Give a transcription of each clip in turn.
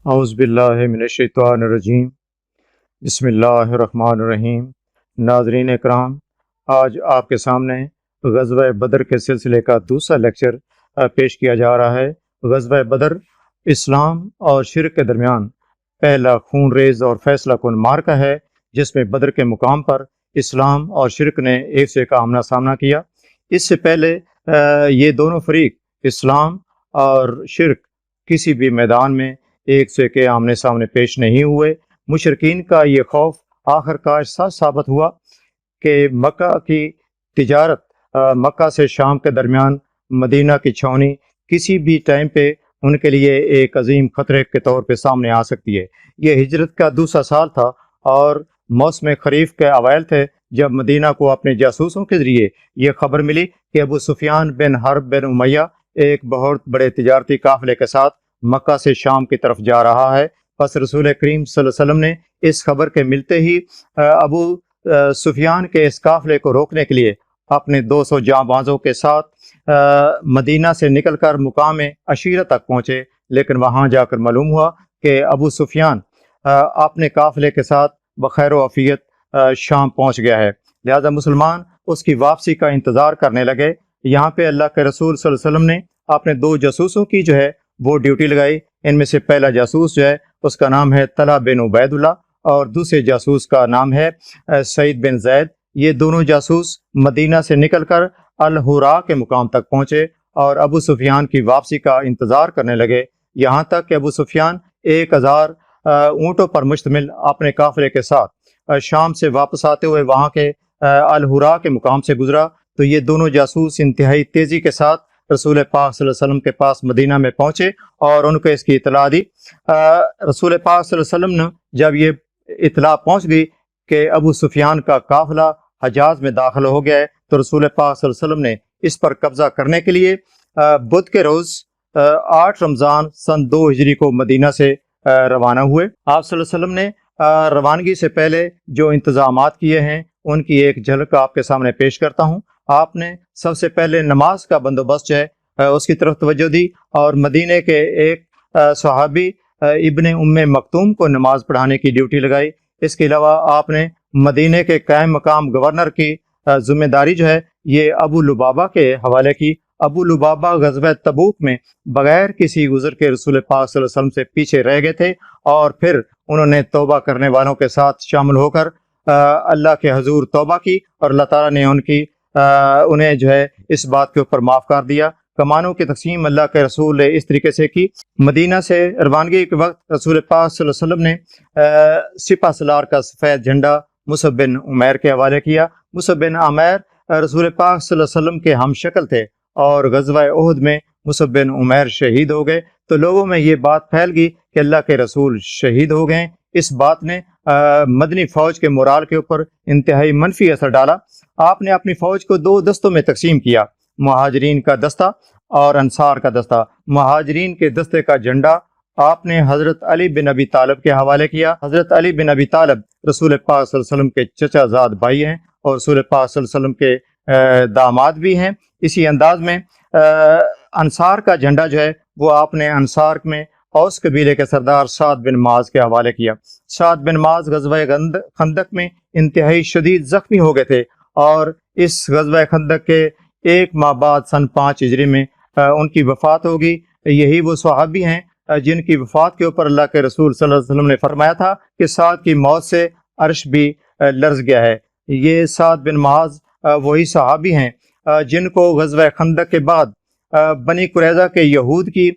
اعوذ باللہ من الشیطان الرجیم بسم اللہ الرحمن الرحیم۔ ناظرین اکرام، آج آپ کے سامنے غزوہ بدر کے سلسلے کا دوسرا لیکچر پیش کیا جا رہا ہے۔ غزوہ بدر اسلام اور شرک کے درمیان پہلا خون ریز اور فیصلہ کن معرکہ ہے، جس میں بدر کے مقام پر اسلام اور شرک نے ایک سے ایک آمنا سامنا کیا۔ اس سے پہلے یہ دونوں فریق اسلام اور شرک کسی بھی میدان میں ایک سے ایک آمنے سامنے پیش نہیں ہوئے۔ مشرکین کا یہ خوف آخر کار سچ ثابت ہوا کہ مکہ کی تجارت، مکہ سے شام کے درمیان مدینہ کی چھاؤنی کسی بھی ٹائم پہ ان کے لیے ایک عظیم خطرے کے طور پہ سامنے آ سکتی ہے۔ یہ ہجرت کا دوسرا سال تھا اور موسم خریف کے اوائل تھے جب مدینہ کو اپنے جاسوسوں کے ذریعے یہ خبر ملی کہ ابو سفیان بن حرب بن امیہ ایک بہت بڑے تجارتی قافلے کے ساتھ مکہ سے شام کی طرف جا رہا ہے۔ پس رسول کریم صلی اللہ علیہ وسلم نے اس خبر کے ملتے ہی ابو سفیان کے اس قافلے کو روکنے کے لیے اپنے 200 جاں بازوں کے ساتھ مدینہ سے نکل کر مقام عشیرہ تک پہنچے، لیکن وہاں جا کر معلوم ہوا کہ ابو سفیان اپنے قافلے کے ساتھ بخیر و عافیت شام پہنچ گیا ہے، لہذا مسلمان اس کی واپسی کا انتظار کرنے لگے۔ یہاں پہ اللہ کے رسول صلی اللہ علیہ وسلم نے اپنے 2 جاسوسوں کی جو ہے وہ ڈیوٹی لگائی۔ ان میں سے پہلا جاسوس جو ہے اس کا نام ہے طلحہ بن عبید اللہ اور دوسرے جاسوس کا نام ہے سعید بن زید۔ یہ دونوں جاسوس مدینہ سے نکل کر الحراء کے مقام تک پہنچے اور ابو سفیان کی واپسی کا انتظار کرنے لگے، یہاں تک کہ ابو سفیان 1000 اونٹوں پر مشتمل اپنے قافلے کے ساتھ شام سے واپس آتے ہوئے وہاں کے الحراء کے مقام سے گزرا تو یہ دونوں جاسوس انتہائی تیزی کے ساتھ رسول پاک صلی اللہ علیہ وسلم کے پاس مدینہ میں پہنچے اور ان کو اس کی اطلاع دی۔ رسول پاک صلی اللہ علیہ وسلم نے جب یہ اطلاع پہنچ گئی کہ ابو سفیان کا قافلہ حجاز میں داخل ہو گیا ہے تو رسول پاک صلی اللہ علیہ وسلم نے اس پر قبضہ کرنے کے لیے بدھ کے روز 8 رمضان سن 2 ہجری کو مدینہ سے روانہ ہوئے۔ آپ صلی اللہ علیہ وسلم نے روانگی سے پہلے جو انتظامات کیے ہیں ان کی ایک جھلک آپ کے سامنے پیش کرتا ہوں۔ آپ نے سب سے پہلے نماز کا بندوبست جو ہے اس کی طرف توجہ دی اور مدینے کے ایک صحابی ابن مکتوم کو نماز پڑھانے کی ڈیوٹی لگائی۔ اس کے علاوہ آپ نے مدینے کے قائم مقام گورنر کی ذمہ داری جو ہے یہ ابو لبابہ کے حوالے کی۔ ابو لبابہ غزوہ تبوک میں بغیر کسی عذر کے رسول پاک صلی اللہ علیہ وسلم سے پیچھے رہ گئے تھے اور پھر انہوں نے توبہ کرنے والوں کے ساتھ شامل ہو کر اللہ کے حضور توبہ کی اور اللہ تعالیٰ نے انہیں جو ہے اس بات کے اوپر معاف کر دیا۔ کمانوں کی تقسیم اللہ کے رسول نے اس طریقے سے کی۔ مدینہ سے روانگی کے وقت رسول پاک صلی اللہ علیہ وسلم نے سپہ سالار کا سفید جھنڈا مصعب بن عمیر کے حوالے کیا۔ مصعب بن عمیر رسول پاک صلی اللہ علیہ وسلم کے ہم شکل تھے اور غزوہ احد میں مصعب بن عمیر شہید ہو گئے تو لوگوں میں یہ بات پھیل گئی کہ اللہ کے رسول شہید ہو گئے۔ اس بات نے مدنی فوج کے مورال کے اوپر انتہائی منفی اثر ڈالا۔ آپ نے اپنی فوج کو 2 دستوں میں تقسیم کیا، مہاجرین کا دستہ اور انصار کا دستہ۔ مہاجرین کے دستے کا جھنڈا آپ نے حضرت علی بن ابی طالب کے حوالے کیا۔ حضرت علی بن ابی طالب رسول پاک صلی اللہ علیہ وسلم کے چچا زاد بھائی ہیں اور رسول پاک صلی اللہ علیہ وسلم کے داماد بھی ہیں۔ اسی انداز میں انصار کا جھنڈا جو ہے وہ آپ نے انصار میں اوس قبیلے کے سردار سعد بن معاذ کے حوالے کیا۔ سعد بن معاذ غزوہ خندق میں انتہائی شدید زخمی ہو گئے تھے اور اس غزوہ خندق کے 1 ماہ بعد سن 5 ہجری میں ان کی وفات ہوگی۔ یہی وہ صحابی ہیں جن کی وفات کے اوپر اللہ کے رسول صلی اللہ علیہ وسلم نے فرمایا تھا کہ سعد کی موت سے عرش بھی لرز گیا ہے۔ یہ سعد بن معاذ وہی صحابی ہیں جن کو غزوہ خندق کے بعد بنی قریظہ کے یہود کی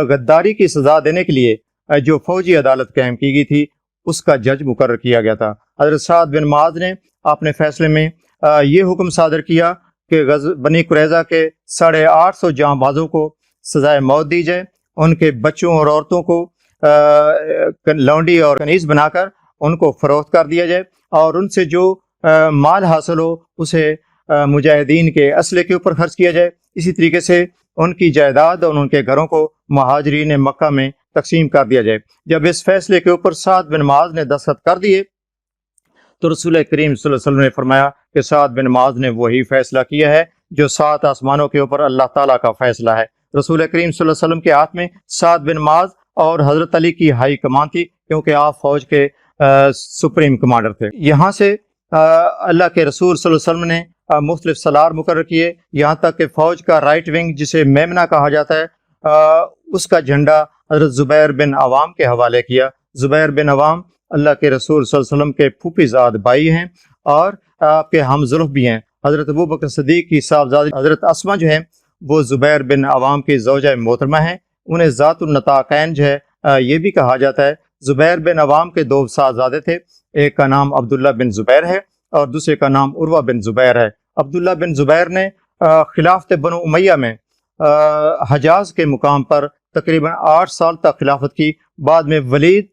غداری کی سزا دینے کے لیے جو فوجی عدالت قائم کی گئی تھی اس کا جج مقرر کیا گیا تھا۔ حضرت سعد بن معاذ نے اپنے فیصلے میں یہ حکم صادر کیا کہ بنی قریظہ کے 850 جاں بازوں کو سزائے موت دی جائے، ان کے بچوں اور عورتوں کو لونڈی اور کنیز بنا کر ان کو فروخت کر دیا جائے اور ان سے جو مال حاصل ہو اسے مجاہدین کے اسلحے کے اوپر خرچ کیا جائے۔ اسی طریقے سے ان کی جائیداد اور ان کے گھروں کو مہاجرین مکہ میں تقسیم کر دیا جائے۔ جب اس فیصلے کے اوپر سعد بن معاذ نے دستخط کر دیے تو رسول کریم صلی اللہ علیہ وسلم نے فرمایا کہ سعد بن معاذ نے وہی فیصلہ کیا ہے جو 7 آسمانوں کے اوپر اللہ تعالیٰ کا فیصلہ ہے۔ رسول کریم صلی اللہ علیہ وسلم کے ہاتھ میں سعد بن معاذ اور حضرت علی کی ہائی کمان تھی، کیونکہ آپ فوج کے سپریم کمانڈر تھے۔ یہاں سے اللہ کے رسول صلی اللہ علیہ وسلم نے مختلف سالار مقرر کیے، یہاں تک کہ فوج کا رائٹ ونگ جسے میمنا کہا جاتا ہے اس کا جھنڈا حضرت زبیر بن عوام کے حوالے کیا۔ زبیر بن عوام اللہ کے رسول صلی اللہ علیہ وسلم کے پھوپھی زاد بھائی ہیں اور آپ کے ہم زلف بھی ہیں۔ حضرت ابوبکر صدیق کی صاحبزادی حضرت اسما جو ہیں وہ زبیر بن عوام کی زوجہ محترمہ ہیں، انہیں ذات النطاقین جو ہے یہ بھی کہا جاتا ہے۔ زبیر بن عوام کے دو صاحبزادے تھے، ایک کا نام عبداللہ بن زبیر ہے اور دوسرے کا نام عروہ بن زبیر ہے۔ عبداللہ بن زبیر نے خلافت بنو امیہ میں حجاز کے مقام پر تقریباً 8 سال تک خلافت کی۔ بعد میں ولید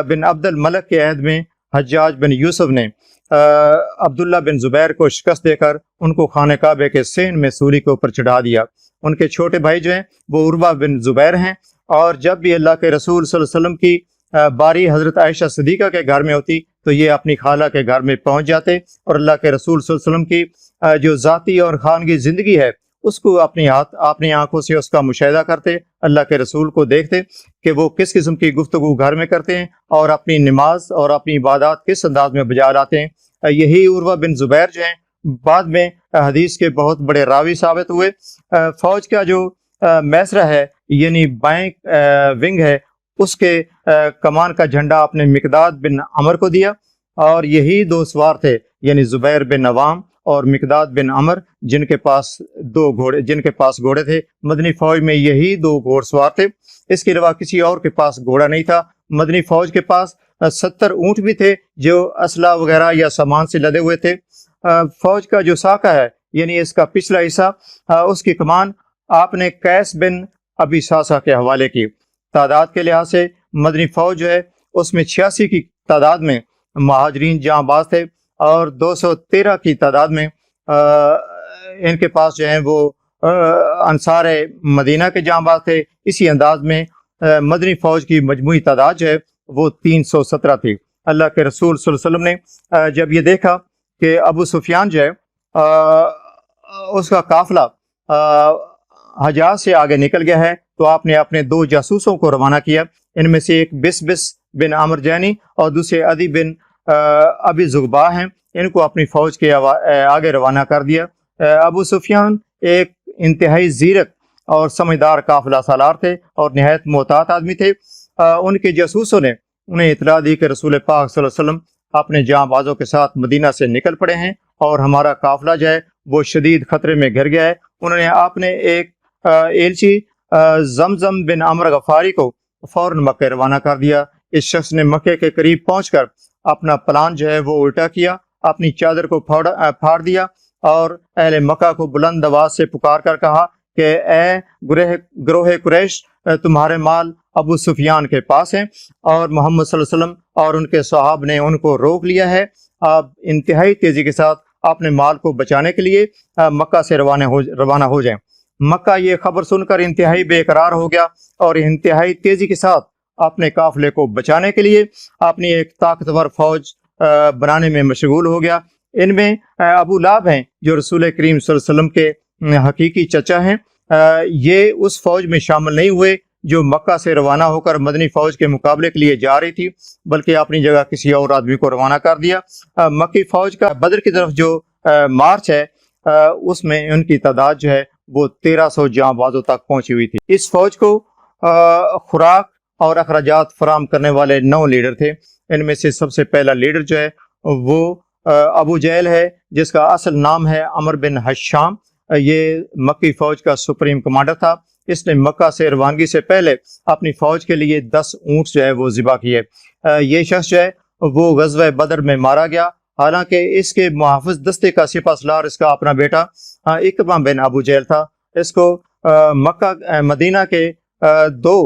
بن عبد الملک کے عہد میں حجاج بن یوسف نے عبداللہ بن زبیر کو شکست دے کر ان کو خانہ کعبہ کے صحن میں سولی کے اوپر چڑھا دیا۔ ان کے چھوٹے بھائی جو ہیں وہ عروہ بن زبیر ہیں، اور جب بھی اللہ کے رسول صلی اللہ علیہ وسلم کی باری حضرت عائشہ صدیقہ کے گھر میں ہوتی تو یہ اپنی خالہ کے گھر میں پہنچ جاتے اور اللہ کے رسول صلی اللہ علیہ وسلم کی جو ذاتی اور خانگی زندگی ہے اس کو اپنی آنکھوں سے اس کا مشاہدہ کرتے، اللہ کے رسول کو دیکھتے کہ وہ کس قسم کی گفتگو گھر میں کرتے ہیں اور اپنی نماز اور اپنی عبادات کس انداز میں بجا لاتے ہیں۔ یہی عروہ بن زبیر جو ہیں بعد میں حدیث کے بہت بڑے راوی ثابت ہوئے۔ فوج کا جو میسرہ ہے یعنی بائیں ونگ ہے اس کے کمان کا جھنڈا اپنے مقداد بن عمر کو دیا، اور یہی دو سوار تھے یعنی زبیر بن عوام اور مقداد بن عمر جن کے پاس گھوڑے تھے۔ مدنی فوج میں یہی دو گھوڑ سوار تھے، اس کے علاوہ کسی اور کے پاس گھوڑا نہیں تھا۔ مدنی فوج کے پاس 70 اونٹ بھی تھے جو اسلحہ وغیرہ یا سامان سے لدے ہوئے تھے۔ فوج کا جو ساقہ ہے یعنی اس کا پچھلا حصہ اس کی کمان آپ نے قیس بن ابی ساسا کے حوالے کی۔ تعداد کے لحاظ سے مدنی فوج جو ہے اس میں 86 کی تعداد میں مہاجرین جاں باز تھے اور 213 کی تعداد میں ان کے پاس جو ہیں وہ انصار مدینہ کے جاں باز تھے۔ اسی انداز میں مدنی فوج کی مجموعی تعداد جو ہے وہ 317 تھی۔ اللہ کے رسول صلی اللہ علیہ وسلم نے جب یہ دیکھا کہ ابو سفیان جو ہے اس کا قافلہ حجاز سے آگے نکل گیا ہے تو آپ نے اپنے 2 جاسوسوں کو روانہ کیا، ان میں سے ایک بس بن عامر جینی اور دوسرے عدی بن ابی زغبا ہیں، ان کو اپنی فوج کے آگے روانہ کر دیا۔ ابو سفیان ایک انتہائی زیرک اور سمجھدار قافلہ سالار تھے اور نہایت محتاط آدمی تھے۔ ان کے جاسوسوں نے انہیں اطلاع دی کہ رسول پاک صلی اللہ علیہ وسلم اپنے جاں بازوں کے ساتھ مدینہ سے نکل پڑے ہیں اور ہمارا قافلہ جو ہے وہ شدید خطرے میں گھر گیا ہے۔ انہوں نے آپ نے ایک ایلچی زمزم بن عمر غفاری کو فوراً مکہ روانہ کر دیا۔ اس شخص نے مکے کے قریب پہنچ کر اپنا پلان جو ہے وہ الٹا کیا، اپنی چادر کو پھاڑ دیا اور اہل مکہ کو بلند آواز سے پکار کر کہا کہ اے گروہ قریش، تمہارے مال ابو سفیان کے پاس ہیں اور محمد صلی اللہ علیہ وسلم اور ان کے صحاب نے ان کو روک لیا ہے۔ آپ انتہائی تیزی کے ساتھ اپنے مال کو بچانے کے لیے مکہ سے روانہ ہو جائیں۔ مکہ یہ خبر سن کر انتہائی بے قرار ہو گیا اور انتہائی تیزی کے ساتھ اپنے قافلے کو بچانے کے لیے اپنی ایک طاقتور فوج بنانے میں مشغول ہو گیا۔ ان میں ابو لہب ہیں جو رسول کریم صلی اللہ علیہ وسلم کے حقیقی چچا ہیں، یہ اس فوج میں شامل نہیں ہوئے جو مکہ سے روانہ ہو کر مدنی فوج کے مقابلے کے لیے جا رہی تھی، بلکہ اپنی جگہ کسی اور آدمی کو روانہ کر دیا۔ مکی فوج کا بدر کی طرف جو مارچ ہے اس میں ان کی تعداد جو ہے وہ 1300 جاں بازوں تک پہنچی ہوئی تھی۔ اس فوج کو خوراک اور اخراجات فراہم کرنے والے 9 لیڈر تھے۔ ان میں سے سب سے پہلا لیڈر جو ہے وہ ابو جہل ہے، جس کا اصل نام ہے عمر بن حشام۔ یہ مکی فوج کا سپریم کمانڈر تھا۔ اس نے مکہ سے روانگی سے پہلے اپنی فوج کے لیے 10 اونٹ جو ہے وہ ذبح کیے۔ یہ شخص جو ہے وہ غزوہ بدر میں مارا گیا، حالانکہ اس کے محافظ دستے کا سپہ سالار اس کا اپنا بیٹا اکرمہ بن ابو جہل تھا۔ اس کو مدینہ کے 2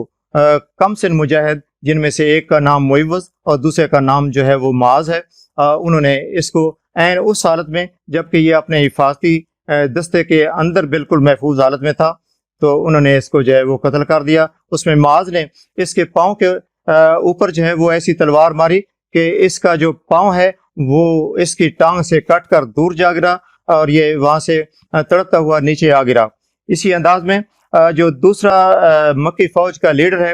کم سن مجاہد، جن میں سے ایک کا نام معوذ اور دوسرے کا نام جو ہے وہ معاذ ہے، انہوں نے اس کو عین اس حالت میں جبکہ یہ اپنے حفاظتی دستے کے اندر بالکل محفوظ حالت میں تھا تو انہوں نے اس کو جو ہے وہ قتل کر دیا۔ اس میں معاذ نے اس کے پاؤں کے اوپر جو ہے وہ ایسی تلوار ماری کہ اس کا جو پاؤں ہے وہ اس کی ٹانگ سے کٹ کر دور جا گرا اور یہ وہاں سے تڑپتا ہوا نیچے آ گرا۔ اسی انداز میں جو دوسرا مکی فوج کا لیڈر ہے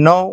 9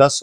10